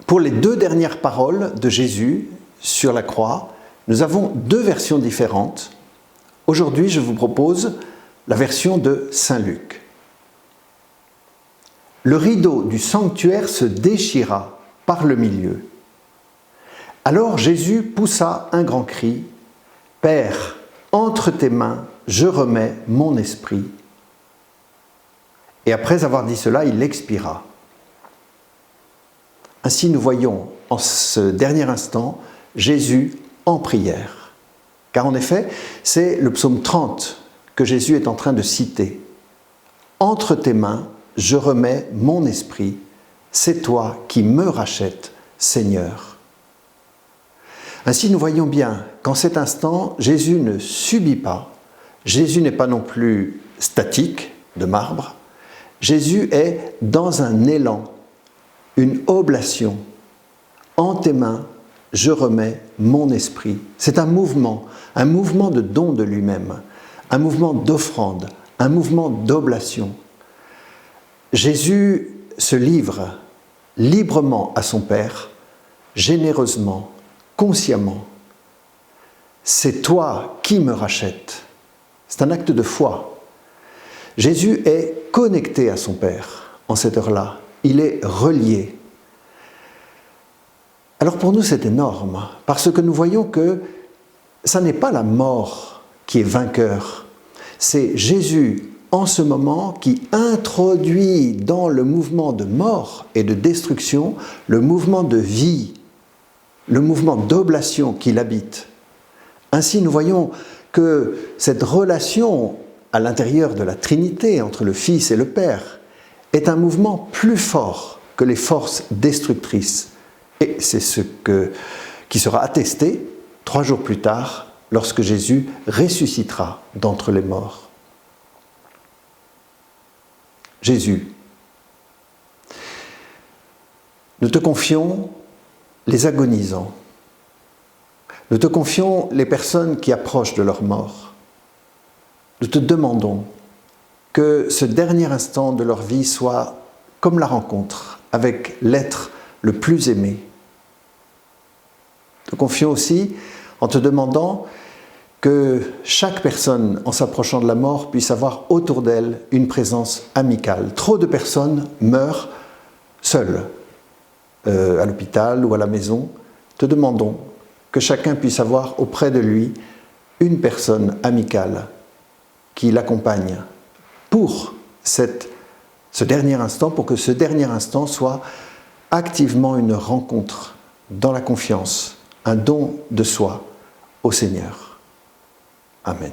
pour les 2 dernières paroles de Jésus sur la croix, nous avons 2 versions différentes. Aujourd'hui, je vous propose la version de Saint Luc. Le rideau du sanctuaire se déchira par le milieu. Alors Jésus poussa un grand cri, « Père, entre tes mains, je remets mon esprit. » Et après avoir dit cela, il expira. Ainsi, nous voyons en ce dernier instant Jésus en prière. Car en effet, c'est le psaume 30 que Jésus est en train de citer. « Entre tes mains, je remets mon esprit. C'est toi qui me rachètes, Seigneur. » Ainsi, nous voyons bien qu'en cet instant, Jésus ne subit pas. Jésus n'est pas non plus statique, de marbre. Jésus est dans un élan, une oblation. En tes mains, je remets mon esprit. C'est un mouvement de don de lui-même, un mouvement d'offrande, un mouvement d'oblation. Jésus se livre librement à son Père, généreusement, consciemment. C'est toi qui me rachètes. C'est un acte de foi. Jésus est connecté à son Père en cette heure-là. Il est relié. Alors pour nous, c'est énorme, parce que nous voyons que ça n'est pas la mort qui est vainqueur. C'est Jésus, en ce moment, qui introduit dans le mouvement de mort et de destruction le mouvement de vie, le mouvement d'oblation qu'il habite. Ainsi, nous voyons que cette relation à l'intérieur de la Trinité, entre le Fils et le Père, est un mouvement plus fort que les forces destructrices. Et c'est ce qui sera attesté 3 jours plus tard, lorsque Jésus ressuscitera d'entre les morts. Jésus, nous te confions les agonisants. Nous te confions les personnes qui approchent de leur mort. Nous te demandons que ce dernier instant de leur vie soit comme la rencontre avec l'être le plus aimé. Nous te confions aussi en te demandant que chaque personne, en s'approchant de la mort, puisse avoir autour d'elle une présence amicale. Trop de personnes meurent seules, à l'hôpital ou à la maison. Te demandons que chacun puisse avoir auprès de lui une personne amicale qui l'accompagne pour ce dernier instant, pour que ce dernier instant soit activement une rencontre dans la confiance, un don de soi au Seigneur. Amen.